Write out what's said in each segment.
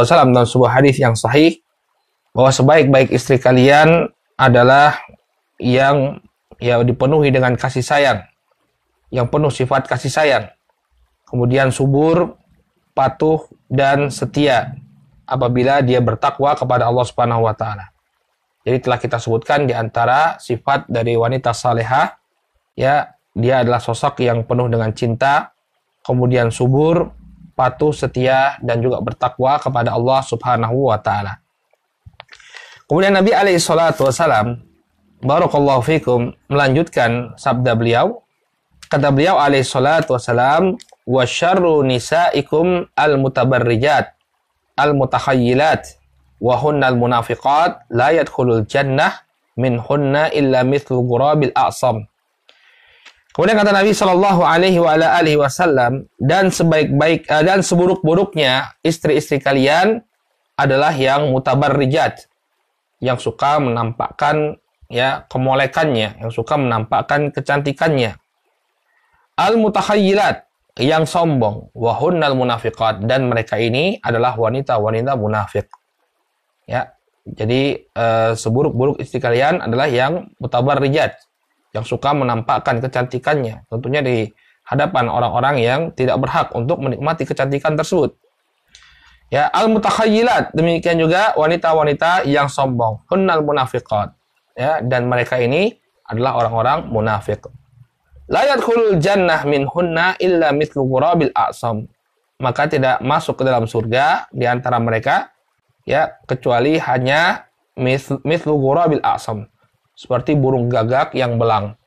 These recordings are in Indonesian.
wasallam dalam sebuah hadis yang sahih bahwa sebaik-baik istri kalian adalah yang dipenuhi dengan kasih sayang, yang penuh sifat kasih sayang, kemudian subur, patuh dan setia apabila dia bertakwa kepada Allah Subhanahu wa taala. Jadi telah kita sebutkan di antara sifat dari wanita salehah, ya, dia adalah sosok yang penuh dengan cinta, kemudian subur, patuh, setia dan juga bertakwa kepada Allah Subhanahu wa taala. Kemudian Nabi alaihi salatu wasalam, barakallahu fikum, melanjutkan sabda beliau. Kata beliau alaihi salatu wasalam, wa syarru nisaikum al-mutabarrijat al-mutakhayyilat wa hunnal munafiqat la yadkhulul jannah minhunna illa mithlu ghurabil a'sam. Kemudian kata Nabi sallallahu alaihi wa ala alihi wasallam, dan sebaik-baik dan seburuk-buruknya istri-istri kalian adalah yang mutabarrijat, yang suka menampakkan kemolekannya, yang suka menampakkan kecantikannya. Al-mutakhayyilat, yang sombong, wa hunnal munafiqat, dan mereka ini adalah wanita-wanita munafik. Ya, jadi seburuk-buruk istri kalian adalah yang mutabarrijat, yang suka menampakkan kecantikannya, tentunya di hadapan orang-orang yang tidak berhak untuk menikmati kecantikan tersebut. Ya, al-mutakhayyilat, demikian juga wanita-wanita yang sombong, hunnal munafiqat, ya, dan mereka ini adalah orang-orang munafik. La yadkhulul jannah minhunna illa mithlu ghurabil a'sam, maka tidak masuk ke dalam surga di antara mereka, ya, kecuali hanya mithlu ghurabil a'sam, seperti burung gagak yang belang.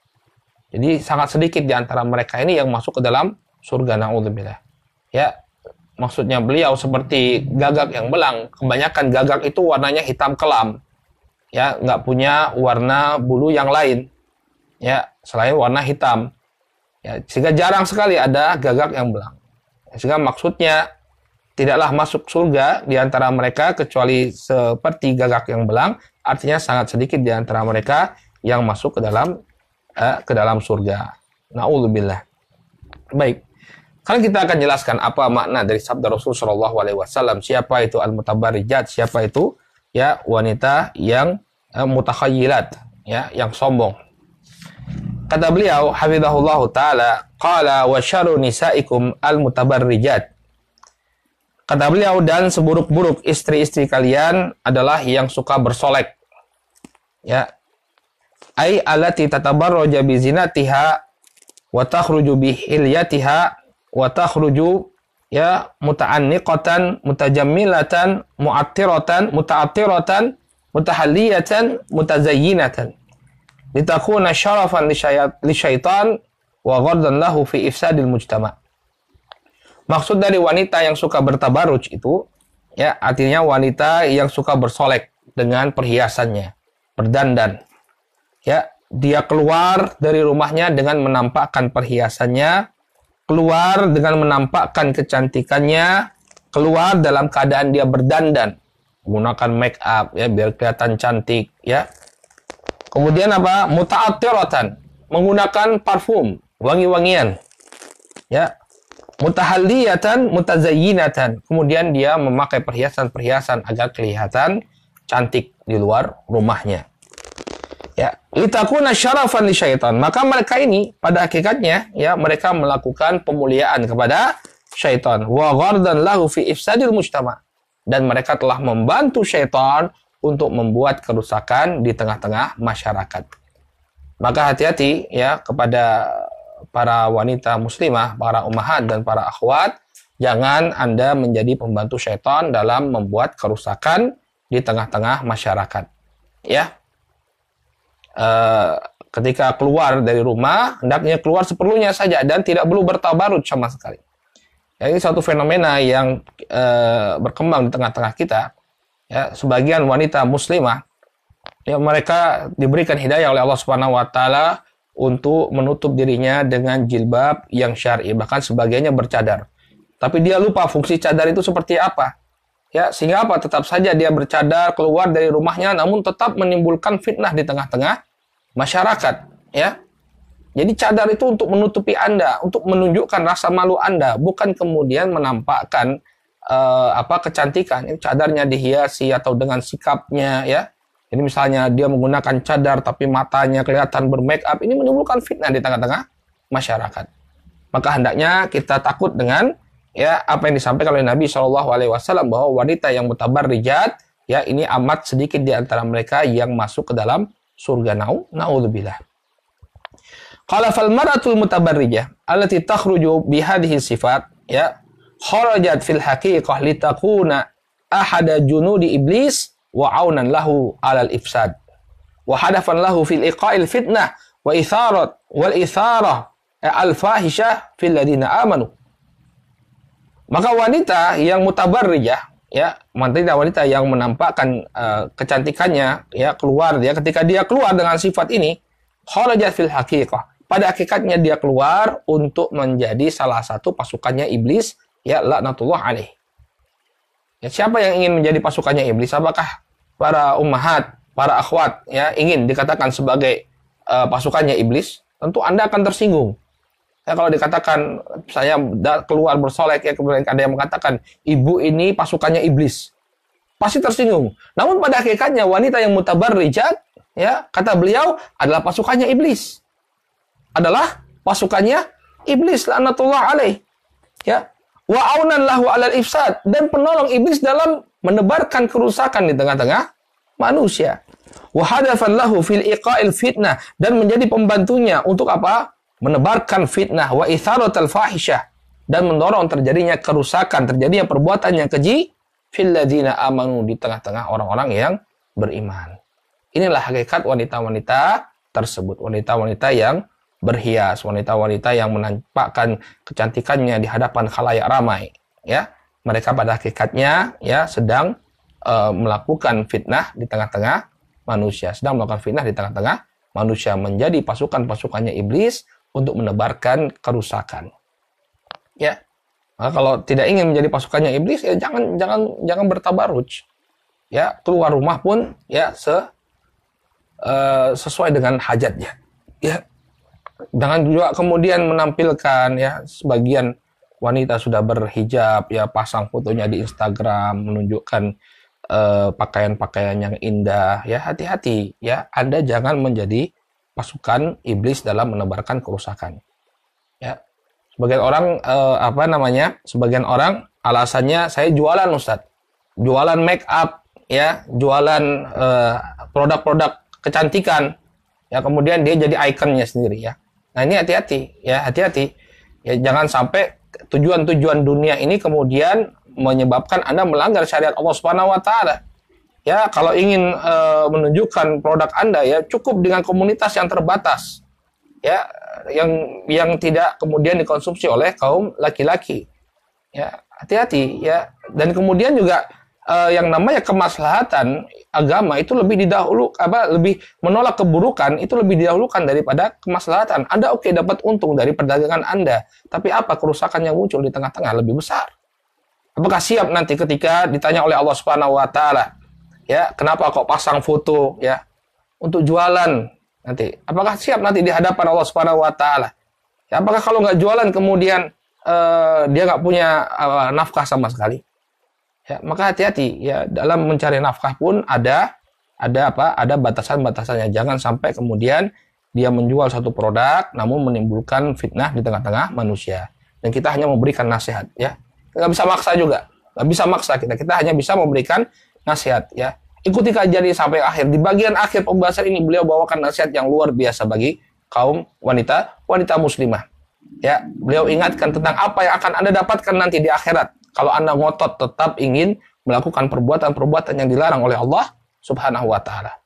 Jadi sangat sedikit di antara mereka ini yang masuk ke dalam surga, naudzubillah. Ya, maksudnya beliau seperti gagak yang belang. Kebanyakan gagak itu warnanya hitam kelam, ya, nggak punya warna bulu yang lain, ya, selain warna hitam. Ya, sehingga jarang sekali ada gagak yang belang. Sehingga maksudnya tidaklah masuk surga di antara mereka kecuali seperti gagak yang belang. Artinya sangat sedikit di antara mereka yang masuk ke dalam surga. Na'udzubillah. Baik. Sekarang kita akan jelaskan apa makna dari sabda Rasul Shallallahu Alaihi Wasallam. Siapa itu al-mutabarrijat? Siapa itu, ya, wanita yang mutakhayyilat, ya, yang sombong. Kata beliau, hafizahullahu taala, qala wa syarru nisaikum al-mutabarrijat. Kata beliau, dan seburuk-buruk istri-istri kalian adalah yang suka bersolek. Ya. Ai allati tatabarraja bi zinatiha wa takhruju bi hilyatiha wa takhruju, ya, muta'anniqatan, mutajammilatan, muta'attiratan, mutahalliyatan, mutazayyinatan. Litakuna syarafan li syaitan wa ghardan lahu fi ifsadil mujtama'. Maksud dari wanita yang suka bertabaruj itu, ya, artinya wanita yang suka bersolek dengan perhiasannya, berdandan. Ya, dia keluar dari rumahnya dengan menampakkan perhiasannya, keluar dengan menampakkan kecantikannya, keluar dalam keadaan dia berdandan, menggunakan make up, ya, biar kelihatan cantik, ya. Kemudian apa? Muta'attiratan, menggunakan parfum, wangi-wangian. Ya. Mutahalliyatan, mutazayyinatan. Kemudian dia memakai perhiasan-perhiasan agar kelihatan cantik di luar rumahnya. Ya, litakuna syarafan li syaitan. Maka mereka ini pada hakikatnya, ya, mereka melakukan pemuliaan kepada syaitan. Wa ghardan lahu fi ifsadil mujtama'. Dan mereka telah membantu syaitan untuk membuat kerusakan di tengah-tengah masyarakat. Maka hati-hati, ya, kepada para wanita muslimah, para ummahat dan para akhwat, jangan Anda menjadi pembantu syaitan dalam membuat kerusakan di tengah-tengah masyarakat. Ya. Ketika keluar dari rumah, hendaknya keluar seperlunya saja dan tidak perlu bertabarut sama sekali. Ya, ini satu fenomena yang berkembang di tengah-tengah kita. Ya, sebagian wanita muslimah, ya, mereka diberikan hidayah oleh Allah Subhanahu wa taala untuk menutup dirinya dengan jilbab yang syar'i, bahkan sebagiannya bercadar. Tapi dia lupa fungsi cadar itu seperti apa. Ya, sehingga apa? Tetap saja dia bercadar keluar dari rumahnya, namun tetap menimbulkan fitnah di tengah-tengah masyarakat. Ya, jadi cadar itu untuk menutupi Anda, untuk menunjukkan rasa malu Anda, bukan kemudian menampakkan, kecantikan, cadarnya dihiasi atau dengan sikapnya, ya. Jadi misalnya dia menggunakan cadar tapi matanya kelihatan bermake up, ini menimbulkan fitnah di tengah-tengah masyarakat. Maka hendaknya kita takut dengan ya apa yang disampaikan oleh Nabi Shallallahu Alaihi Wasallam bahwa wanita yang mutabarrijat ya ini amat sedikit di antara mereka yang masuk ke dalam surga. Naudzubillah. Qala fal mar'atul mutabarrijah allati takhruju bi hadhihi sifat ya kharajat fil haqiqah litakuna ahada junudi iblis wa aunan lahu alal ifsad wa hadafan lahu fil iqa'il fitnah wa itharat wal itharah al-fahisyah fil ladina amanu. Maka wanita yang mutabarrijah ya, wanita yang menampakkan kecantikannya ya keluar dia ketika dia keluar dengan sifat ini kharajat fil haqiqah. Pada hakikatnya dia keluar untuk menjadi salah satu pasukannya iblis ya laknatullah alaih. Ya, siapa yang ingin menjadi pasukannya iblis? Apakah para ummahat, para akhwat ya ingin dikatakan sebagai pasukannya iblis? Tentu Anda akan tersinggung. Ya, kalau dikatakan saya keluar bersolek ya kemudian ada yang mengatakan ibu ini pasukannya iblis, pasti tersinggung. Namun pada hakikatnya wanita yang mutabarrijat ya kata beliau adalah pasukannya iblis. Adalah pasukannya iblis laknatullah alaih. Ya. Wa aunan lahu alal ifsad dan penolong iblis dalam menebarkan kerusakan di tengah-tengah manusia. Wa hadafan lahu fil iqa'il fitnah dan menjadi pembantunya untuk apa? Menebarkan fitnah wa itharatul fahisyah dan mendorong terjadinya kerusakan, terjadinya perbuatan yang keji fil ladzina amanu di tengah-tengah orang-orang yang beriman. Inilah hakikat wanita-wanita tersebut, wanita-wanita yang berhias, wanita-wanita yang menampakkan kecantikannya di hadapan khalayak ramai, ya. Mereka pada hakikatnya ya sedang melakukan fitnah di tengah-tengah manusia, sedang melakukan fitnah di tengah-tengah manusia, menjadi pasukan-pasukannya iblis untuk menebarkan kerusakan. Ya. Maka kalau tidak ingin menjadi pasukannya iblis ya jangan bertabarruj. Ya, keluar rumah pun ya sesuai dengan hajatnya. Ya. Jangan juga kemudian menampilkan ya sebagian wanita sudah berhijab ya pasang fotonya di Instagram menunjukkan pakaian-pakaian yang indah ya, hati-hati ya, Anda jangan menjadi pasukan iblis dalam menebarkan kerusakan. Ya. Sebagian orang sebagian orang alasannya saya jualan Ustaz. Jualan make up ya, jualan produk-produk kecantikan. Ya kemudian dia jadi ikonnya sendiri ya. Nah ini hati-hati ya, hati-hati ya, jangan sampai tujuan-tujuan dunia ini kemudian menyebabkan Anda melanggar syariat Allah Subhanahu wa taala. Ya, kalau ingin menunjukkan produk Anda ya cukup dengan komunitas yang terbatas. Ya, yang tidak kemudian dikonsumsi oleh kaum laki-laki. Ya, hati-hati ya. Dan kemudian juga yang namanya kemaslahatan agama itu lebih lebih menolak keburukan itu lebih didahulukan daripada kemaslahatan. Anda dapat untung dari perdagangan Anda, tapi apa kerusakan yang muncul di tengah-tengah lebih besar? Apakah siap nanti ketika ditanya oleh Allah Subhanahu wa taala, ya, kenapa kok pasang foto ya untuk jualan nanti? Apakah siap nanti di hadapan Allah Subhanahu wa taala? Ya, apakah kalau nggak jualan kemudian dia nggak punya nafkah sama sekali? Ya, maka hati-hati ya dalam mencari nafkah pun ada batasan-batasannya. Jangan sampai kemudian dia menjual satu produk namun menimbulkan fitnah di tengah-tengah manusia. Dan kita hanya memberikan nasihat ya. Nggak bisa maksa juga. Nggak bisa maksa kita. Kita hanya bisa memberikan nasihat ya. Ikuti kajian ini sampai akhir. Di bagian akhir pembahasan ini beliau bawakan nasihat yang luar biasa bagi kaum wanita muslimah. Ya, beliau ingatkan tentang apa yang akan Anda dapatkan nanti di akhirat kalau Anda ngotot tetap ingin melakukan perbuatan-perbuatan yang dilarang oleh Allah Subhanahu wa taala.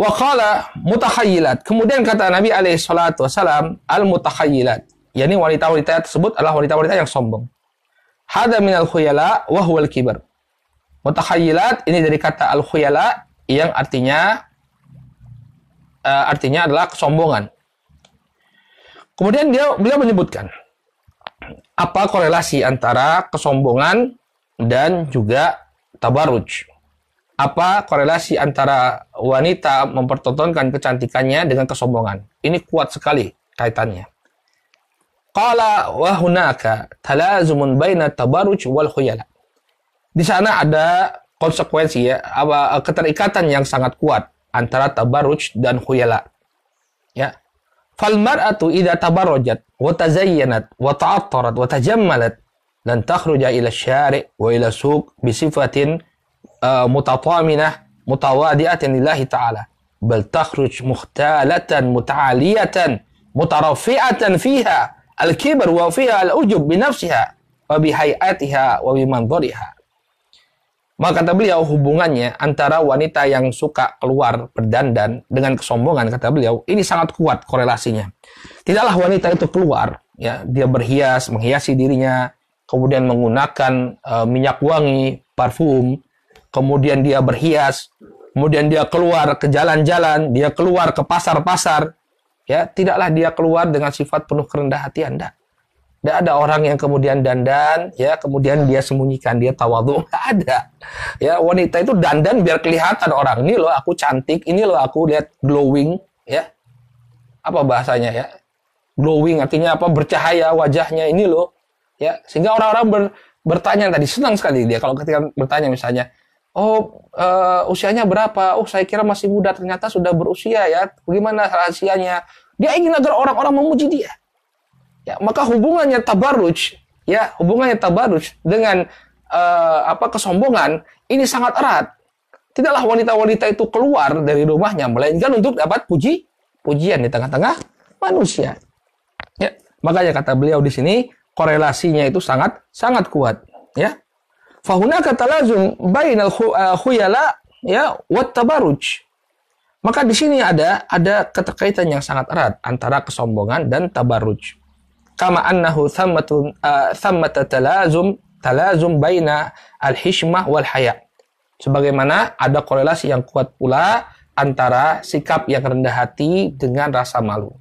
Wa qala mutakhayyilat. Kemudian kata Nabi alaihi salatu wasalam, al-mutakhayyilat. yakni wanita-wanita tersebut adalah wanita-wanita yang sombong. Hada minal khuyala wa huwal kibar. Mutakhayyilat ini dari kata al-khuyala yang artinya adalah kesombongan. Kemudian beliau menyebutkan apa korelasi antara kesombongan dan juga tabarruj. Apa korelasi antara wanita mempertontonkan kecantikannya dengan kesombongan? Ini kuat sekali kaitannya. Qala wa hunaka talazumun baina tabarruj wal khuyala. Di sana ada konsekuensi ya, keterikatan yang sangat kuat antara tabarruj dan khuyala. Ya. Fal mar'atu idza tabarrajat wa tazayyanat wa ta'attarat wa tajammalat lan takhruja ila syari' wa ila suq bi sifatin mutataminah mutawadi'atan lillahi ta'ala bal takhruj mukhtalatan muta'aliyatan mutarafi'atan fiha al-kibar wa fiha al-ujub bi nafsiha wa bi hayatiha wa bi manzariha. Maka kata beliau, hubungannya antara wanita yang suka keluar berdandan dengan kesombongan, kata beliau, ini sangat kuat korelasinya. Tidaklah wanita itu keluar, ya, dia berhias, menghiasi dirinya, kemudian menggunakan minyak wangi, parfum, kemudian dia berhias, kemudian dia keluar ke jalan-jalan, dia keluar ke pasar-pasar, ya, tidaklah dia keluar dengan sifat penuh kerendahan hati Anda. Tidak ada orang yang kemudian dandan, ya, kemudian dia sembunyikan, dia tawadhu, nggak ada. Ya, wanita itu dandan biar kelihatan orang, ini loh aku cantik, ini loh aku lihat glowing, ya. Apa bahasanya ya? Glowing artinya apa? Bercahaya wajahnya, ini loh, ya. Sehingga orang-orang bertanya tadi, senang sekali dia kalau ketika bertanya misalnya, oh, usianya berapa? Oh, saya kira masih muda, ternyata sudah berusia ya. Bagaimana rahasianya? Dia ingin agar orang-orang memuji dia. Ya, maka hubungannya tabarruj, ya, hubungannya tabarruj dengan kesombongan ini sangat erat. Tidaklah wanita-wanita itu keluar dari rumahnya melainkan untuk dapat pujian di tengah-tengah manusia. Ya, makanya kata beliau di sini korelasinya itu sangat kuat, ya. Fahunaka talazum bainal khuyala, ya, wat tabarruj. Maka di sini ada keterkaitan yang sangat erat antara kesombongan dan tabarruj. Kama annahu thammata talazum baina al-hishmah wal haya. Sebagaimana ada korelasi yang kuat pula antara sikap yang rendah hati dengan rasa malu.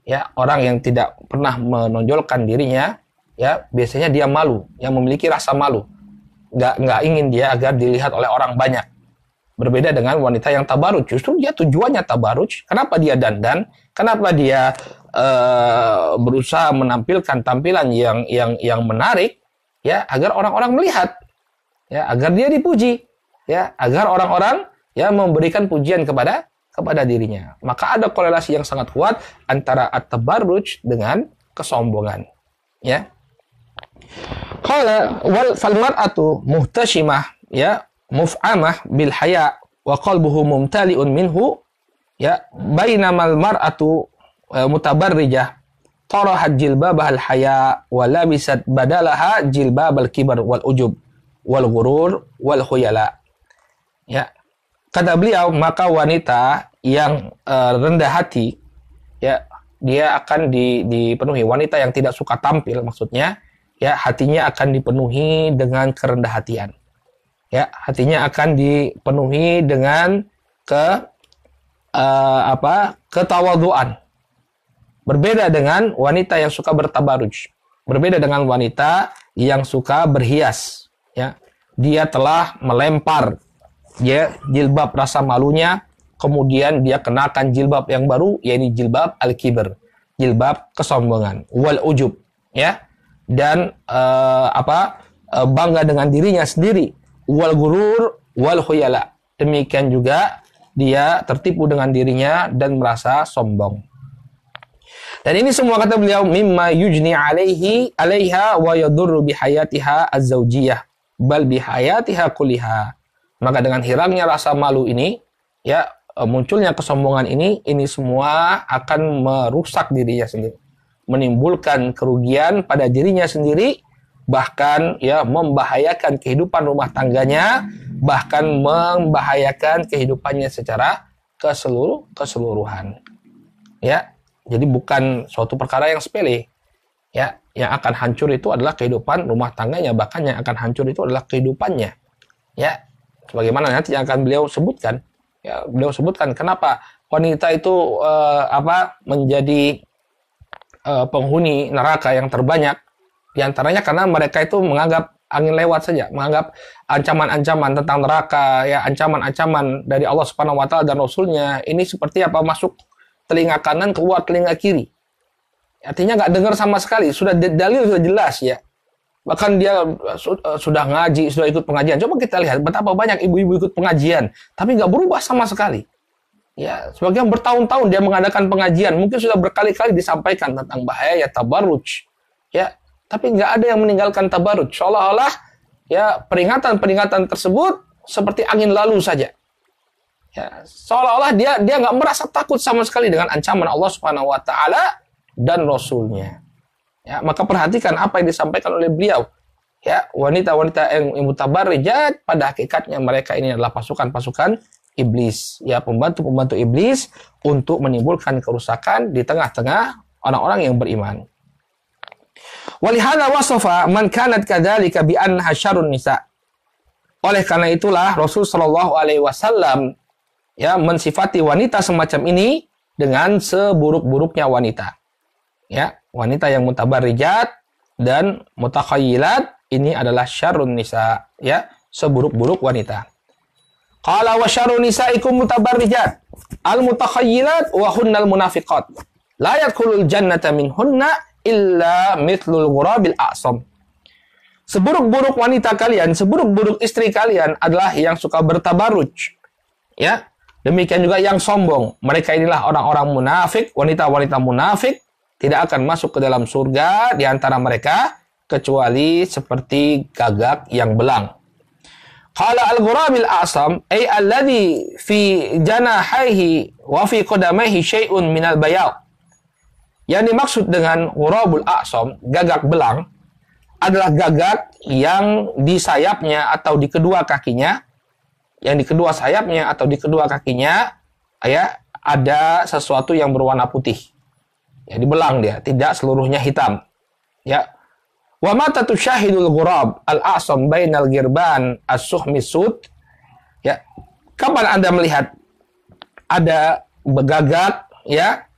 Ya, orang yang tidak pernah menonjolkan dirinya, ya, biasanya dia malu, yang memiliki rasa malu. Nggak ingin dia agar dilihat oleh orang banyak. Berbeda dengan wanita yang tabarruj, justru dia tujuannya tabarruj. Kenapa dia dandan? Kenapa dia berusaha menampilkan tampilan yang menarik, ya, agar orang-orang melihat, ya, agar dia dipuji, ya, agar orang-orang, ya, memberikan pujian kepada dirinya. Maka ada korelasi yang sangat kuat antara at-tabarruj dengan kesombongan, ya. Qala wal fal mar'atu muhtashimah, ya, muf'amah bil haya wa qalbuhu mumtali'un minhu, ya, bainamal mar'atu mutabarrijah tarahat jilbabah al haya wa labisat badalaha jilbabal kibar wal ujub wal ghurur wal khuyala. Ya, kata beliau, maka wanita yang rendah hati, ya, dia akan dipenuhi, wanita yang tidak suka tampil maksudnya, ya, hatinya akan dipenuhi dengan kerendah hatian. Ya, hatinya akan dipenuhi dengan ketawaduan. Berbeda dengan wanita yang suka bertabarruj. Berbeda dengan wanita yang suka berhias, ya. Dia telah melempar, ya, jilbab rasa malunya, kemudian dia kenakan jilbab yang baru, yaitu jilbab al-kibr, jilbab kesombongan, wal ujub, ya. Dan bangga dengan dirinya sendiri, wal gurur wal khuyala. Demikian juga dia tertipu dengan dirinya dan merasa sombong. Dan ini semua, kata beliau, mimma yujni alaiha wa yadurru bihayatiha az-zawjiyah bal bihayatiha kulliha. Maka dengan hilangnya rasa malu ini, ya, munculnya kesombongan ini semua akan merusak dirinya sendiri, menimbulkan kerugian pada dirinya sendiri, bahkan, ya, membahayakan kehidupan rumah tangganya, bahkan membahayakan kehidupannya secara keseluruhan. Ya, jadi bukan suatu perkara yang sepele. Ya, yang akan hancur itu adalah kehidupan rumah tangganya, bahkan yang akan hancur itu adalah kehidupannya. Ya, sebagaimana nanti yang akan beliau sebutkan. Ya, beliau sebutkan kenapa wanita itu menjadi penghuni neraka yang terbanyak. Di antaranya karena mereka itu menganggap angin lewat saja, menganggap ancaman-ancaman tentang neraka, ya, ancaman-ancaman dari Allah Subhanahu wa taala dan Rasulnya ini seperti apa, masuk telinga kanan keluar telinga kiri. Artinya nggak dengar sama sekali. Sudah dalil sudah jelas ya. Bahkan dia sudah ngaji, sudah ikut pengajian. Coba kita lihat betapa banyak ibu-ibu ikut pengajian, tapi nggak berubah sama sekali. Ya, sebagian bertahun-tahun dia mengadakan pengajian, mungkin sudah berkali-kali disampaikan tentang bahaya tabarruj. Ya, tapi nggak ada yang meninggalkan tabarruj. Seolah-olah ya peringatan-peringatan tersebut seperti angin lalu saja. Ya, seolah-olah dia nggak merasa takut sama sekali dengan ancaman Allah Subhanahu wa taala dan Rasulnya. Ya, maka perhatikan apa yang disampaikan oleh beliau. Ya, wanita-wanita yang mutabarrijat pada hakikatnya mereka ini adalah pasukan-pasukan iblis, ya, pembantu-pembantu iblis untuk menimbulkan kerusakan di tengah-tengah orang-orang yang beriman. Walihada wasafa man kanat kadzalika bi annaha syarrun nisa. Oleh karena itulah Rasul sallallahu alaihi wasallam ya mensifati wanita semacam ini dengan seburuk-buruknya wanita. Ya, wanita yang mutabarrijat dan mutakhayyilat ini adalah syarrun nisa, ya, seburuk-buruk wanita. Qala wa syarrun nisaikum mutabarrijat al-mutakhayyilat wa hunnal munafiqat. La yadkhulul jannata minhunna illa mithlul ghurabil a'sam. Seburuk-buruk wanita kalian, seburuk-buruk istri kalian adalah yang suka bertabarruj. Ya, demikian juga yang sombong. Mereka inilah orang-orang munafik, wanita-wanita munafik tidak akan masuk ke dalam surga di antara mereka kecuali seperti gagak yang belang. Qala al-ghurabil a'sam ay alladhi fi janahaihi wa fi qadamaihi syai'un minal bayad. Yang dimaksud dengan ghurabul a'sam, gagak belang, adalah gagak yang di sayapnya atau di kedua kakinya, yang di kedua sayapnya atau di kedua kakinya ya ada sesuatu yang berwarna putih. Ya, dibelang dia, tidak seluruhnya hitam. Ya. Wa mata tusyahidul ghurab al-a'sam bainal girban as-suhmisud. Ya. Kapan Anda melihat ada gagak ya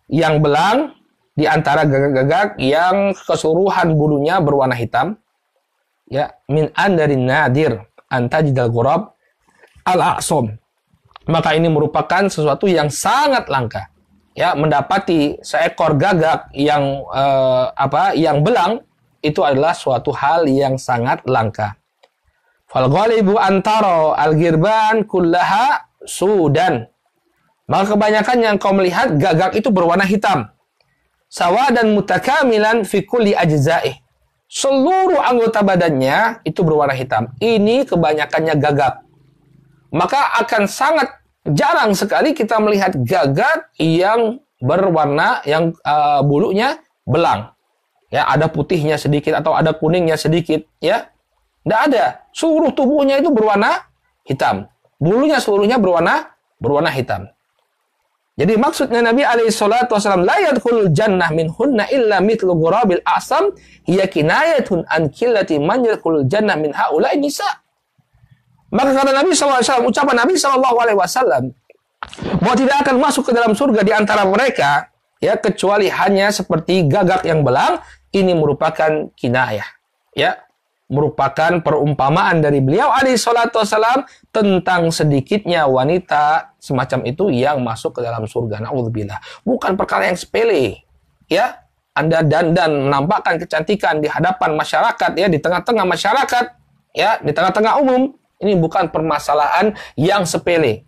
yang belang di antara gagak-gagak yang keseluruhan bulunya berwarna hitam? Ya, min andarin nadir antajidal ghurab al-a'sam. Maka ini merupakan sesuatu yang sangat langka. Ya, mendapati seekor gagak yang yang belang itu adalah suatu hal yang sangat langka. Fal ghalibu antara al-girban kullaha sudan. Maka kebanyakan yang kau melihat gagak itu berwarna hitam. Sawadan mutakamilan fi kulli ajza'ih. Seluruh anggota badannya itu berwarna hitam. Ini kebanyakannya gagak. Maka akan sangat jarang sekali kita melihat gagak yang berwarna yang bulunya belang. Ya, ada putihnya sedikit atau ada kuningnya sedikit, ya. Tidak ada. Seluruh tubuhnya itu berwarna hitam. Bulunya seluruhnya berwarna hitam. Jadi maksudnya Nabi alaihi salatu wasallam la yadkhulul jannah minhunna illa mithlu ghurabil a'sam hiya kinayatun an qillati man yadkhulul jannah min haula'i nisa. Maka kata Nabi SAW, ucapan Nabi SAW, bahwa tidak akan masuk ke dalam surga di antara mereka, ya, kecuali hanya seperti gagak yang belang. Ini merupakan kinayah, ya, merupakan perumpamaan dari beliau alaihissalam tentang sedikitnya wanita semacam itu yang masuk ke dalam surga. Na'udzubillah. Bukan perkara yang sepele, ya. Anda dandan menampakkan kecantikan di hadapan masyarakat, ya, di tengah-tengah masyarakat, ya, di tengah-tengah umum. Ini bukan permasalahan yang sepele.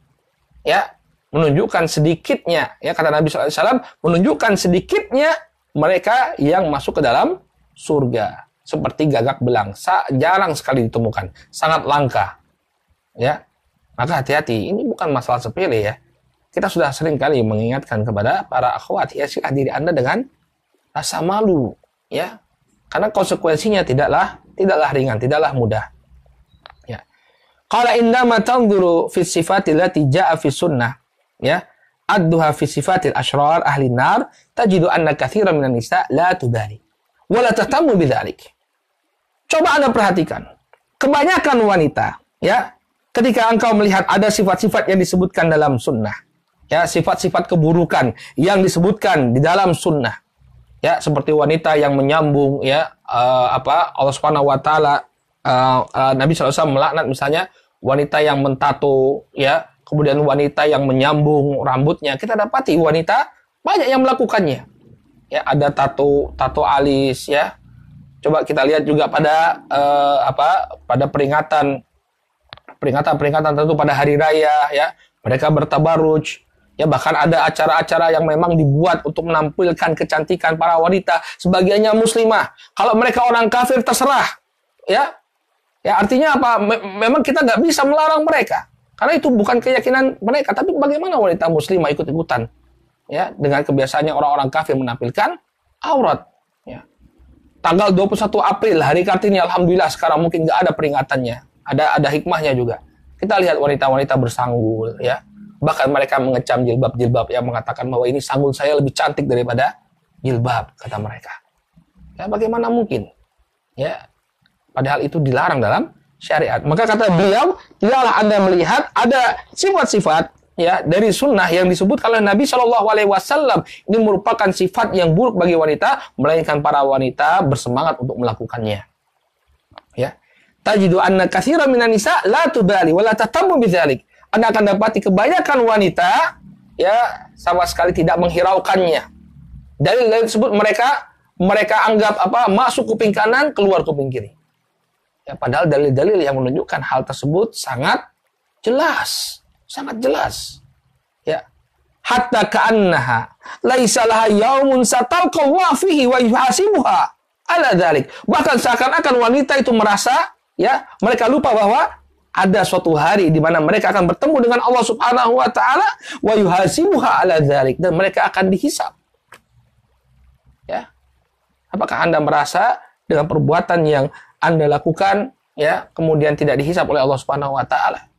Ya, menunjukkan sedikitnya, ya, kata Nabi SAW, menunjukkan sedikitnya mereka yang masuk ke dalam surga. Seperti gagak belang. Jarang sekali ditemukan. Sangat langka. Ya, maka hati-hati. Ini bukan masalah sepele, ya. Kita sudah sering kali mengingatkan kepada para akhwat, ya, hiasi diri Anda dengan rasa malu. Ya, karena konsekuensinya tidaklah ringan, tidaklah mudah. Qala indama tanzuru fi sifatil lati jaa fi sunnah, ya, adduha fi sifatil asyrar ahli nar, tajidu anna katsiran minan nisa la tudari wa la tahtamu bidzalik. Coba Anda perhatikan, kebanyakan wanita, ya, ketika engkau melihat ada sifat-sifat yang disebutkan dalam sunnah, ya, sifat-sifat keburukan yang disebutkan di dalam sunnah, ya, seperti wanita yang menyambung, ya, Allah Subhanahu wa taala, Nabi SAW melaknat misalnya wanita yang mentato, ya, kemudian wanita yang menyambung rambutnya. Kita dapati wanita banyak yang melakukannya. ya ada tato alis ya. Coba kita lihat juga pada pada peringatan tentu pada hari raya ya, mereka bertabaruj ya, bahkan ada acara-acara yang memang dibuat untuk menampilkan kecantikan para wanita, sebagiannya muslimah. Kalau mereka orang kafir terserah ya. Ya artinya apa? Memang kita nggak bisa melarang mereka karena itu bukan keyakinan mereka, tapi bagaimana wanita muslimah ikut-ikutan ya dengan kebiasaannya orang-orang kafir menampilkan aurat ya. Tanggal 21 April, hari Kartini, alhamdulillah sekarang mungkin nggak ada peringatannya. Ada hikmahnya juga. Kita lihat wanita-wanita bersanggul, ya. Bahkan mereka mengecam jilbab-jilbab yang mengatakan bahwa ini sanggul saya lebih cantik daripada jilbab, kata mereka. Ya, bagaimana mungkin? Ya, padahal itu dilarang dalam syariat. Maka kata beliau, tidaklah Anda melihat ada sifat-sifat ya dari sunnah yang disebut oleh Nabi Shallallahu Alaihi Wasallam ini merupakan sifat yang buruk bagi wanita, melainkan para wanita bersemangat untuk melakukannya. Ya, tajidu anna katsiran minan nisa la tubali wa la tatammu bidzalik. Anda akan dapati kebanyakan wanita ya sama sekali tidak menghiraukannya. Dalil tersebut mereka anggap masuk kuping kanan, keluar kuping kiri. Ya, padahal dalil-dalil yang menunjukkan hal tersebut sangat jelas. Sangat jelas. Ya. Hatta ka'annaha laisa laha yaumun satalqallahu fihi wa yuhasibuha ala dzalik. Bahkan seakan-akan wanita itu merasa ya, mereka lupa bahwa ada suatu hari di mana mereka akan bertemu dengan Allah Subhanahu wa taala wa yuhasibuha ala dzalik, dan mereka akan dihisab. Ya. Apakah Anda merasa dengan perbuatan yang Anda lakukan ya kemudian tidak dihisab oleh Allah Subhanahu wa taala?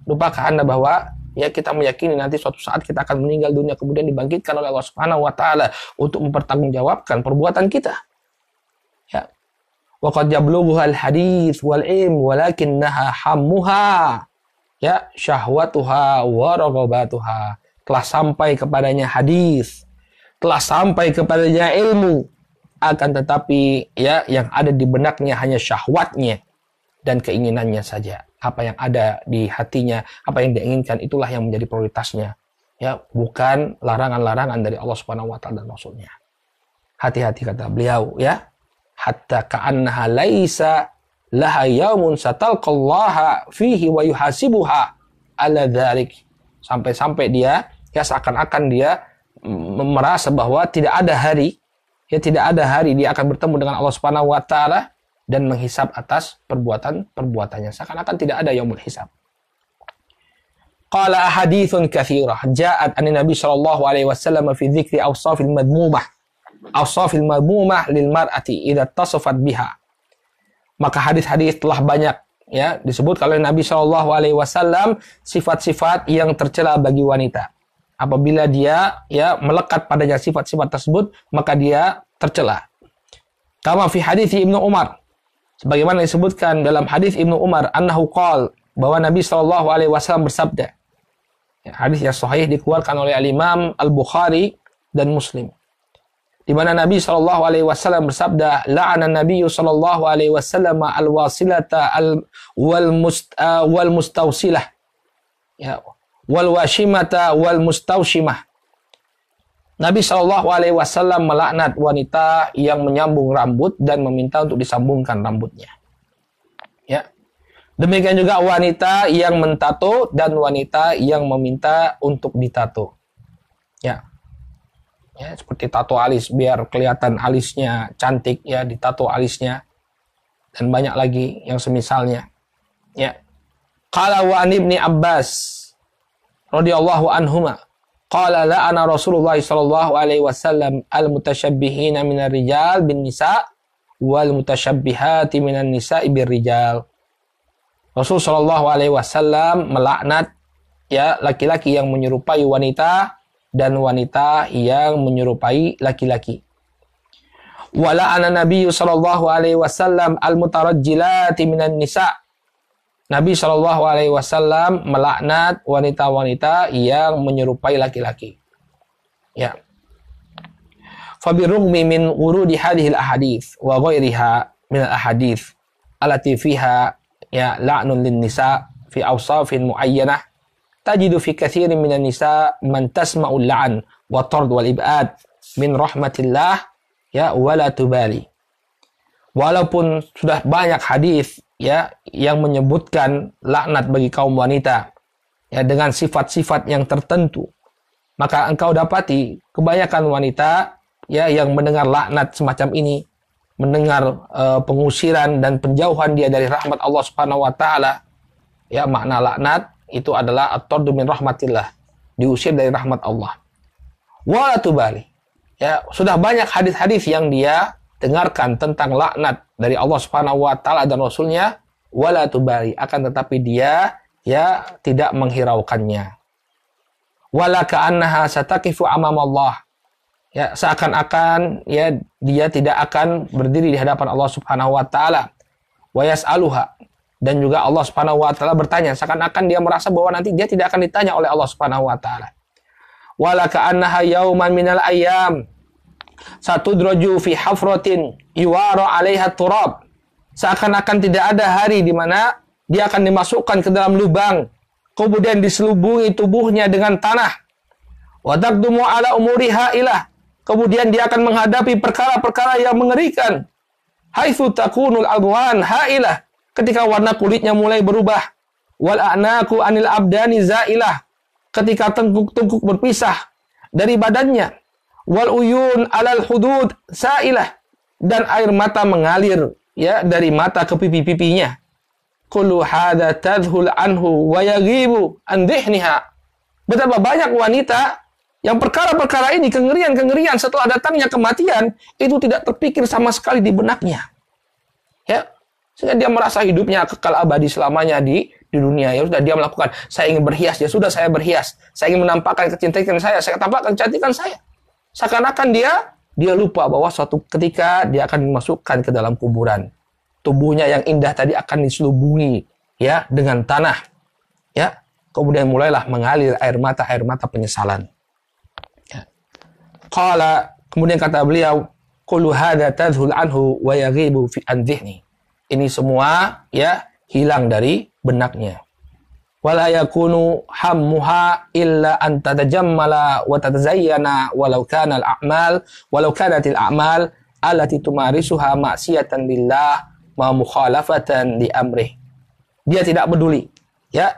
Lupakah Anda bahwa ya kita meyakini nanti suatu saat kita akan meninggal dunia kemudian dibangkitkan oleh Allah Subhanahu wa taala untuk mempertanggungjawabkan perbuatan kita. Ya. Wa qad yablughuha al-hadits wal ilm walakinnaha hammuha ya syahwatuha wa raghabatuha. Telah sampai kepadanya hadis, telah sampai kepadanya ilmu, akan tetapi ya yang ada di benaknya hanya syahwatnya dan keinginannya saja. Apa yang ada di hatinya, apa yang dia inginkan, itulah yang menjadi prioritasnya. Ya, bukan larangan-larangan dari Allah Subhanahu wa taala dan Rasulnya. Hati-hati kata beliau ya. Hatta ka'annaha laisa laha yaumun satalqallaha fihi wa yuhasibuha ala dzalik. Sampai-sampai dia ya seakan-akan dia merasa bahwa tidak ada hari dia akan bertemu dengan Allah Subhanahu wa taala dan menghisab atas perbuatannya. Seakan-akan tidak ada yaumul hisab. Qala ahadithun katsirah ja'at an Nabi sallallahu alaihi wasallam fi dzikri awsafil madmumah lil mar'ati idza tasafat biha. Maka hadis-hadis telah banyak ya disebut oleh Nabi sallallahu alaihi wasallam sifat-sifat yang tercela bagi wanita. Apabila dia ya melekat padanya sifat-sifat tersebut, maka dia tercela. Kama fi hadis Ibnu Umar, sebagaimana disebutkan dalam hadis Ibnu Umar, annahu qala, bahwa Nabi sallallahu alaihi wasallam bersabda. Ya, hadis yang sahih dikeluarkan oleh Al-Imam Al-Bukhari dan Muslim. Di mana Nabi sallallahu alaihi wasallam bersabda, la'ana Nabi sallallahu alaihi wasallam al-wasilata wal mustawsilah. Ya, wal washimata wal mustawshimah. Nabi sallallahu alaihi wasallam melaknat wanita yang menyambung rambut dan meminta untuk disambungkan rambutnya. Ya. Demikian juga wanita yang mentato dan wanita yang meminta untuk ditato. Ya. Ya, seperti tato alis biar kelihatan alisnya cantik ya, ditato alisnya. Dan banyak lagi yang semisalnya. Ya. Qala wa an Ibni Abbas radhiyallahu anhuma qala la'ana Rasulullah sallallahu alaihi wasallam al-mutasyabbihina minar rijal bin nisa wal mutasyabbihati minan nisa'i bir rijal. Rasul sallallahu alaihi wasallam melaknat ya laki-laki yang menyerupai wanita dan wanita yang menyerupai laki-laki. Wa la'ana Nabi sallallahu alaihi wasallam al-mutarajjilati minan nisa'. Nabi Shallallahu Alaihi Wasallam melaknat wanita-wanita yang menyerupai laki-laki. Ya. Fabirugmi min urudi hadhil ahadith wa ghairiha min al-ahadith allati fiha ya la'nun lin nisa fi awsafin muayyanah tajidu fi katsirin minan nisa man tasma'ul la'n wa tard wal ibad min rahmatillah ya wala tubali. Walaupun sudah banyak hadis ya yang menyebutkan laknat bagi kaum wanita ya dengan sifat-sifat yang tertentu, maka engkau dapati kebanyakan wanita ya yang mendengar laknat semacam ini, mendengar pengusiran dan penjauhan dia dari rahmat Allah Subhanahu wa taala. Ya, makna laknat itu adalah at-tardu min rahmatillah, diusir dari rahmat Allah. Wala tubali. Ya, sudah banyak hadis-hadis yang dia dengarkan tentang laknat dari Allah Subhanahu wa taala dan Rasulnya, wala tubali, akan tetapi dia ya tidak menghiraukannya. Wala ka'annaha sataqifu amamallah. Ya, seakan-akan ya dia tidak akan berdiri di hadapan Allah Subhanahu wa taala. Wa yas'aluha, dan juga Allah Subhanahu wa taala bertanya, seakan-akan dia merasa bahwa nanti dia tidak akan ditanya oleh Allah Subhanahu wa taala. Wala ka'annaha yauman minal ayyam satudraju fi hafratin yuwara 'alaiha turab. Seakan-akan tidak ada hari di mana dia akan dimasukkan ke dalam lubang, kemudian diselubungi tubuhnya dengan tanah. Wa taqdumu 'ala umuriha ilah. Kemudian dia akan menghadapi perkara-perkara yang mengerikan. Haitsu takunul alwan hailah. Ketika warna kulitnya mulai berubah. Wal a'naku 'anil abdani zailah. Ketika tengkuk-tengkuk berpisah dari badannya. Wal uyun 'alal hudud sailah, dan air mata mengalir ya dari mata ke pipi-pipinya. Kullu hadza tadhul anhu wa yaghibu an dhihniha. Betapa banyak wanita yang perkara-perkara ini, kengerian-kengerian setelah datangnya kematian, itu tidak terpikir sama sekali di benaknya. Ya, sehingga dia merasa hidupnya kekal abadi selamanya di dunia. Ya sudah, dia melakukan, saya ingin berhias, ya sudah saya berhias. Saya ingin menampakkan kecantikan saya tampakkan kecantikan saya. Seakan-akan dia lupa bahwa suatu ketika dia akan dimasukkan ke dalam kuburan. Tubuhnya yang indah tadi akan diselubungi ya dengan tanah. Ya, kemudian mulailah mengalir air mata penyesalan. Ya. Qala, kemudian kata beliau, kullu hadza tadhul anhu wa yaghibu fi an dhihni. Ini semua ya hilang dari benaknya. Wala yakunu hammuha illa an tatajammala wa tatazayyana walau kanatil a'mal allati tumarisuha ma'siyatan lillah ma mukhalafatan li amrih. Dia tidak peduli ya,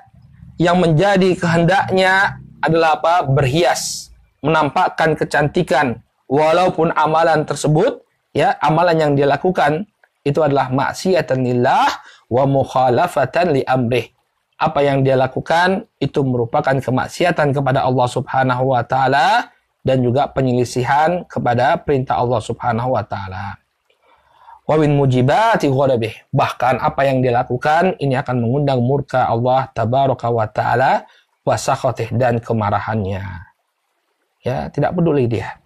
yang menjadi kehendaknya adalah apa? Berhias, menampakkan kecantikan, walaupun amalan tersebut ya, amalan yang dia lakukan itu adalah ma'siyatan lillah wa mukhalafatan li amrih. Apa yang dia lakukan itu merupakan kemaksiatan kepada Allah Subhanahu wa taala dan juga penyelisihan kepada perintah Allah Subhanahu wa taala. Wa min mujibati ghadabih. Bahkan apa yang dia lakukan ini akan mengundang murka Allah tabaraka wa taala wa sakhatih, dan kemarahannya. Ya, tidak peduli dia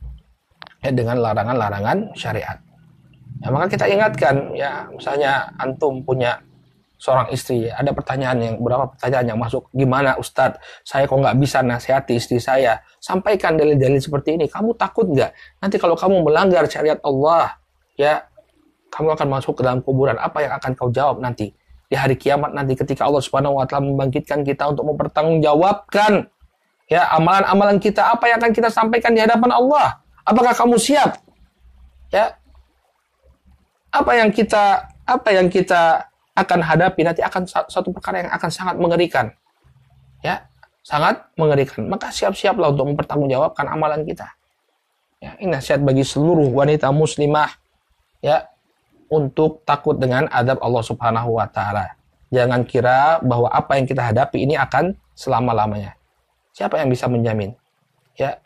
ya dengan larangan-larangan syariat. Ya, maka kita ingatkan ya, misalnya antum punya seorang istri, ada beberapa pertanyaan yang masuk, gimana Ustadz, saya kok nggak bisa nasihati istri saya, sampaikan dalil-dalil seperti ini. Kamu takut nggak nanti kalau kamu melanggar syariat Allah ya, kamu akan masuk ke dalam kuburan? Apa yang akan kau jawab nanti di hari kiamat, nanti ketika Allah Subhanahu wa taala membangkitkan kita untuk mempertanggungjawabkan ya amalan-amalan kita? Apa yang akan kita sampaikan di hadapan Allah? Apakah kamu siap? Ya, apa yang kita akan hadapi nanti akan suatu perkara yang akan sangat mengerikan. Ya, sangat mengerikan. Maka siap-siaplah untuk mempertanggungjawabkan amalan kita. Ya, ini nasihat bagi seluruh wanita muslimah ya, untuk takut dengan adab Allah Subhanahu wa taala. Jangan kira bahwa apa yang kita hadapi ini akan selama-lamanya. Siapa yang bisa menjamin? Ya.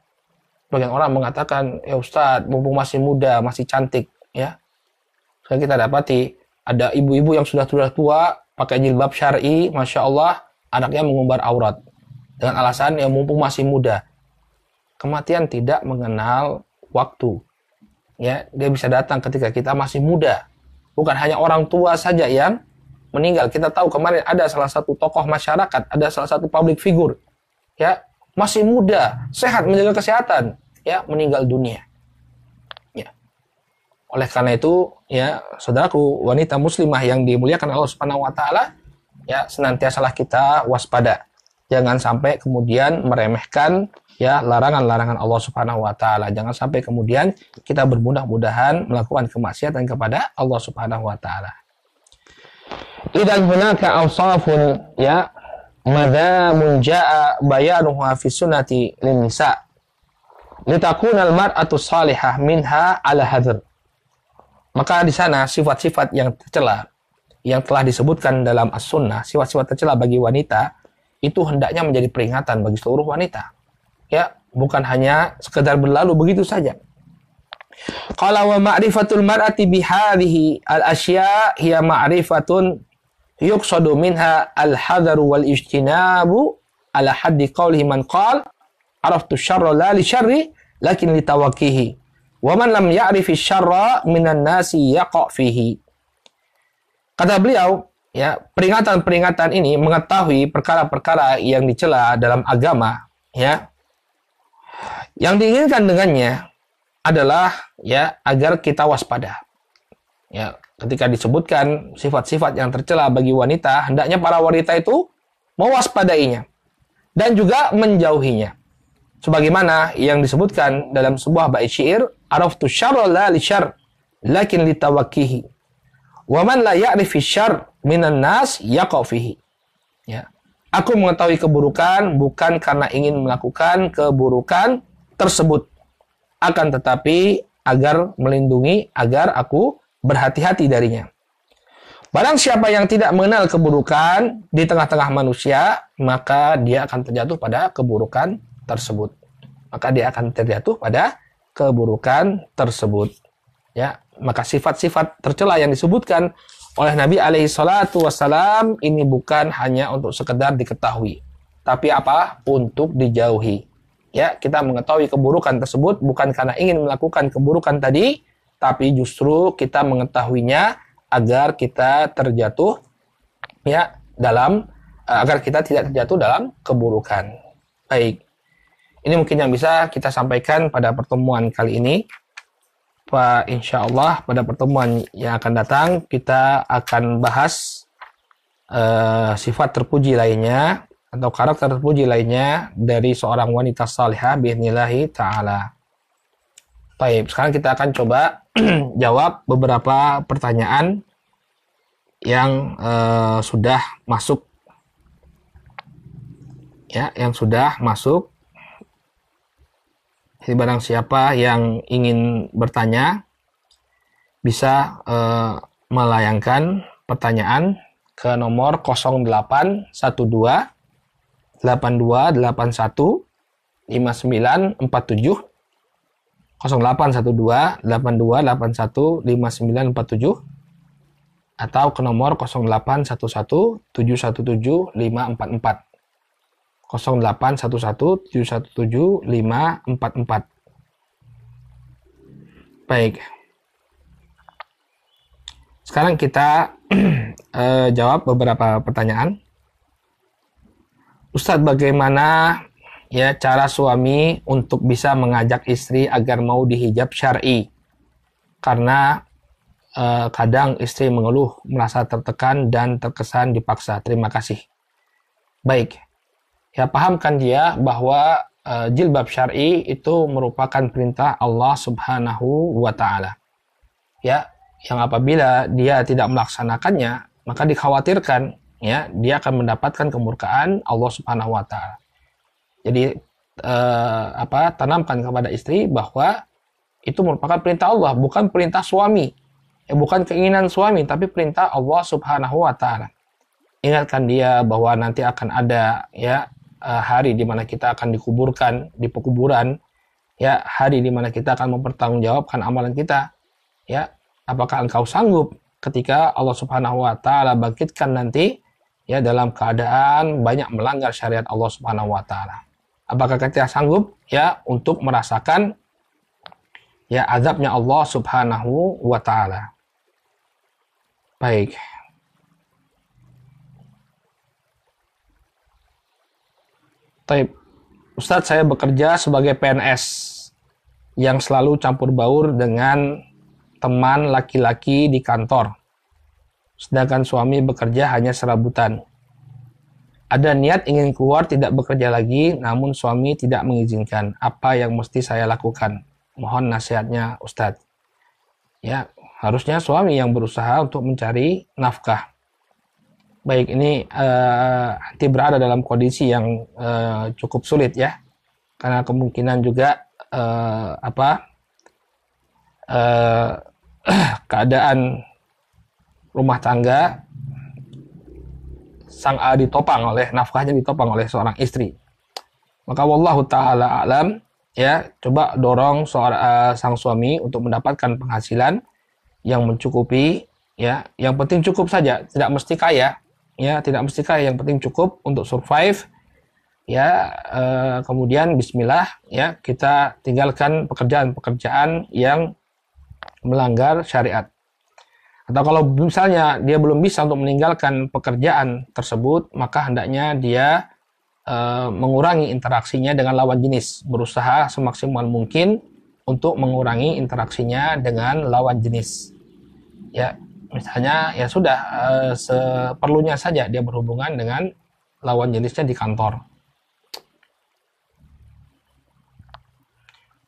Bagian orang mengatakan, "Ya Ustadz, mumpung masih muda, masih cantik," ya. Sekarang kita dapati ada ibu-ibu yang sudah tua, pakai jilbab syar'i, Masya Allah, anaknya mengumbar aurat. Dengan alasan yang mumpung masih muda. Kematian tidak mengenal waktu. Ya, dia bisa datang ketika kita masih muda. Bukan hanya orang tua saja yang meninggal. Kita tahu kemarin ada salah satu tokoh masyarakat, ada salah satu public figure. Ya, masih muda, sehat, menjaga kesehatan. Ya, meninggal dunia. Oleh karena itu, ya, saudaraku, wanita muslimah yang dimuliakan Allah Subhanahu wa taala, ya, senantiasalah kita waspada. jangan sampai kemudian meremehkan ya larangan-larangan Allah Subhanahu wa taala. Jangan sampai kemudian kita bermudah-mudahan melakukan kemaksiatan kepada Allah Subhanahu wa taala. Idan hunaka awsafun ya madzamun jaa bayanuha fi sunnati lin nisa litakuna al mar'atu salihah minha ala hadr. Maka di sana sifat-sifat yang tercela yang telah disebutkan dalam as-sunnah, sifat-sifat tercela bagi wanita itu hendaknya menjadi peringatan bagi seluruh wanita. Ya, bukan hanya sekedar berlalu begitu saja. Qala wa ma'rifatul mar'ati bihadhihi al-asya' hiya ma'rifatun yuqsadu minha al-hadharu wal ijtinabu ala haddi qawlihi man qala araftu syarra la li syarri lakin li tawaqqihi wa man lam ya'rifi syarra minan nasi yaqa' fihi. Kata beliau, ya, peringatan-peringatan ini mengetahui perkara-perkara yang dicela dalam agama, ya. Yang diinginkan dengannya adalah ya agar kita waspada. Ya, ketika disebutkan sifat-sifat yang tercela bagi wanita, hendaknya para wanita itu mewaspadainya dan juga menjauhinya. Sebagaimana yang disebutkan dalam sebuah bait syair, araftu syarra la li syarr lakin li tawaqqihi. Wa man la ya'rifi syarr minan nas yaqa fihi. Ya. Aku mengetahui keburukan bukan karena ingin melakukan keburukan tersebut, akan tetapi agar melindungi, agar aku berhati-hati darinya. Barang siapa yang tidak mengenal keburukan di tengah-tengah manusia, maka dia akan terjatuh pada keburukan tersebut. Maka dia akan terjatuh pada keburukan tersebut. Ya, maka sifat-sifat tercela yang disebutkan oleh Nabi alaihi salatu wassalam ini bukan hanya untuk sekedar diketahui, tapi apa? Untuk dijauhi. Ya, kita mengetahui keburukan tersebut bukan karena ingin melakukan keburukan tadi, tapi justru kita mengetahuinya agar kita terjatuh ya dalam agar kita tidak terjatuh dalam keburukan. Baik. Ini mungkin yang bisa kita sampaikan pada pertemuan kali ini. Pak, insya Allah pada pertemuan yang akan datang kita akan bahas sifat terpuji lainnya atau karakter terpuji lainnya dari seorang wanita salihah bi'idnillahi ta'ala. Baik, sekarang kita akan coba jawab beberapa pertanyaan yang sudah masuk. Ya, yang sudah masuk. Jadi barang siapa yang ingin bertanya bisa melayangkan pertanyaan ke nomor 0812 8281 5947 0812 8281 5947 atau ke nomor 0811 717 544 0811 717 544. Baik. Sekarang kita jawab beberapa pertanyaan. Ustadz, bagaimana ya cara suami untuk bisa mengajak istri agar mau dihijab syar'i? Karena kadang istri mengeluh, merasa tertekan dan terkesan dipaksa. Terima kasih. Baik. Ya, pahamkan dia bahwa jilbab syar'i itu merupakan perintah Allah Subhanahu wa taala. Ya, yang apabila dia tidak melaksanakannya, maka dikhawatirkan ya dia akan mendapatkan kemurkaan Allah Subhanahu wa taala. Jadi tanamkan kepada istri bahwa itu merupakan perintah Allah, bukan perintah suami. Ya, bukan keinginan suami, tapi perintah Allah Subhanahu wa taala. Ingatkan dia bahwa nanti akan ada ya hari di mana kita akan dikuburkan di pekuburan, ya, hari di mana kita akan mempertanggungjawabkan amalan kita. Ya, apakah engkau sanggup ketika Allah Subhanahu wa taala bangkitkan nanti ya dalam keadaan banyak melanggar syariat Allah Subhanahu wa taala? Apakah kita sanggup ya untuk merasakan ya azabnya Allah Subhanahu wa taala? Baik. Taib. Ustadz, saya bekerja sebagai PNS yang selalu campur baur dengan teman laki-laki di kantor. Sedangkan suami bekerja hanya serabutan. Ada niat ingin keluar tidak bekerja lagi, namun suami tidak mengizinkan. Apa yang mesti saya lakukan? Mohon nasihatnya Ustadz. Ya, harusnya suami yang berusaha untuk mencari nafkah. Baik, ini nanti berada dalam kondisi yang cukup sulit ya, karena kemungkinan juga keadaan rumah tangga ditopang oleh nafkahnya, ditopang oleh seorang istri. Maka wallahu taala alam, ya, coba dorong sang suami untuk mendapatkan penghasilan yang mencukupi, ya, yang penting cukup saja, tidak mesti kaya, ya, tidak mesti kaya, yang penting cukup untuk survive, ya. Kemudian bismillah, ya, kita tinggalkan pekerjaan-pekerjaan yang melanggar syariat. Atau kalau misalnya dia belum bisa untuk meninggalkan pekerjaan tersebut, maka hendaknya dia mengurangi interaksinya dengan lawan jenis, berusaha semaksimal mungkin untuk mengurangi interaksinya dengan lawan jenis. Ya, misalnya ya sudah, seperlunya saja dia berhubungan dengan lawan jenisnya di kantor.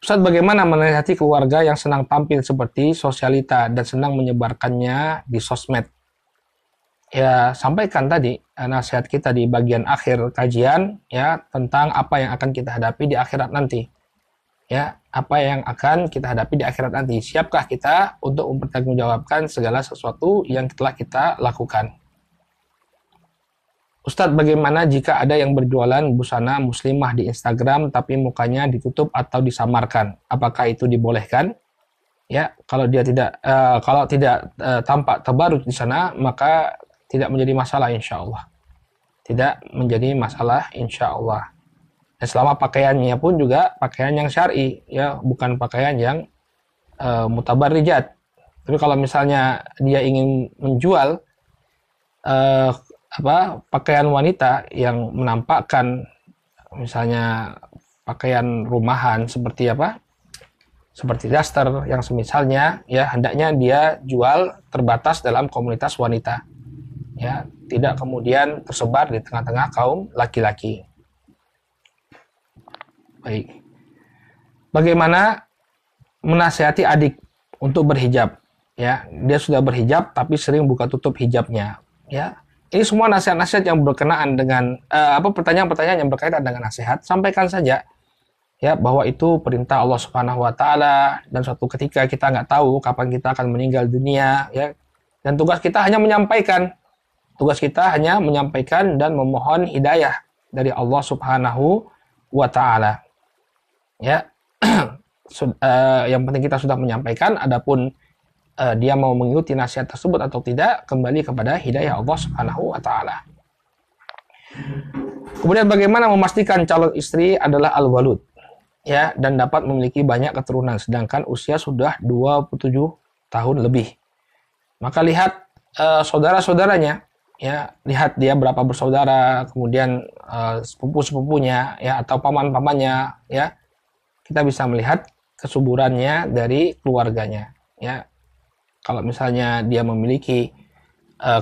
Ustaz, bagaimana menasihati keluarga yang senang tampil seperti sosialita dan senang menyebarkannya di sosmed? Ya, sampaikan tadi nasihat kita di bagian akhir kajian, ya, tentang apa yang akan kita hadapi di akhirat nanti. Ya, apa yang akan kita hadapi di akhirat nanti. Siapkah kita untuk mempertanggungjawabkan segala sesuatu yang telah kita lakukan? Ustadz, bagaimana jika ada yang berjualan busana muslimah di Instagram tapi mukanya ditutup atau disamarkan? Apakah itu dibolehkan? Ya, kalau tidak tampak tabarut di sana, maka tidak menjadi masalah insya Allah. Tidak menjadi masalah insya Allah. Dan selama pakaiannya pun juga pakaian yang syar'i, ya, bukan pakaian yang mutabarrijat. Tapi kalau misalnya dia ingin menjual pakaian wanita yang menampakkan misalnya pakaian rumahan seperti daster yang semisalnya, ya, hendaknya dia jual terbatas dalam komunitas wanita, ya, tidak kemudian tersebar di tengah-tengah kaum laki-laki. Baik, bagaimana menasihati adik untuk berhijab? Ya, dia sudah berhijab tapi sering buka tutup hijabnya, ya. Ini semua nasihat-nasihat yang berkenaan dengan pertanyaan-pertanyaan yang berkaitan dengan nasihat, sampaikan saja, ya, bahwa itu perintah Allah Subhanahu wa taala, dan suatu ketika kita nggak tahu kapan kita akan meninggal dunia, ya. Dan tugas kita hanya menyampaikan. Tugas kita hanya menyampaikan dan memohon hidayah dari Allah Subhanahu wa taala. Ya. Yang penting kita sudah menyampaikan, adapun dia mau mengikuti nasihat tersebut atau tidak, kembali kepada hidayah Allah Subhanahu wa taala. Kemudian bagaimana memastikan calon istri adalah al-walud, ya, dan dapat memiliki banyak keturunan sedangkan usia sudah 27 tahun lebih. Maka lihat saudara-saudaranya, ya, lihat dia berapa bersaudara, kemudian sepupu-sepupunya, ya, atau paman-pamannya, ya. Kita bisa melihat kesuburannya dari keluarganya, ya. Kalau misalnya dia memiliki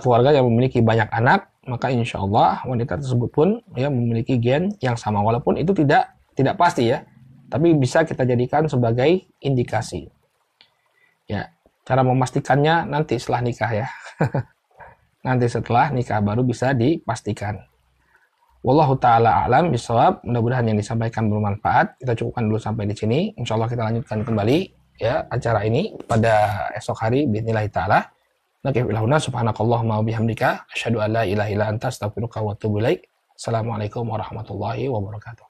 keluarga yang memiliki banyak anak, maka insya Allah wanita tersebut pun, ya, memiliki gen yang sama, walaupun itu tidak pasti, ya, tapi bisa kita jadikan sebagai indikasi. Ya, cara memastikannya nanti setelah nikah, ya. Nanti setelah nikah baru bisa dipastikan. Wallahu taala a'lam bishawab. Mudah-mudahan yang disampaikan bermanfaat. Kita cukupkan dulu sampai di sini. Insya Allah kita lanjutkan kembali, ya, acara ini pada esok hari biidznillah taala. Nakifilahuna subhanakallahumma wa bihamdika asyhadu an la ilaha illa anta astaghfiruka wa atubu ilaik. Assalamualaikum warahmatullahi wabarakatuh.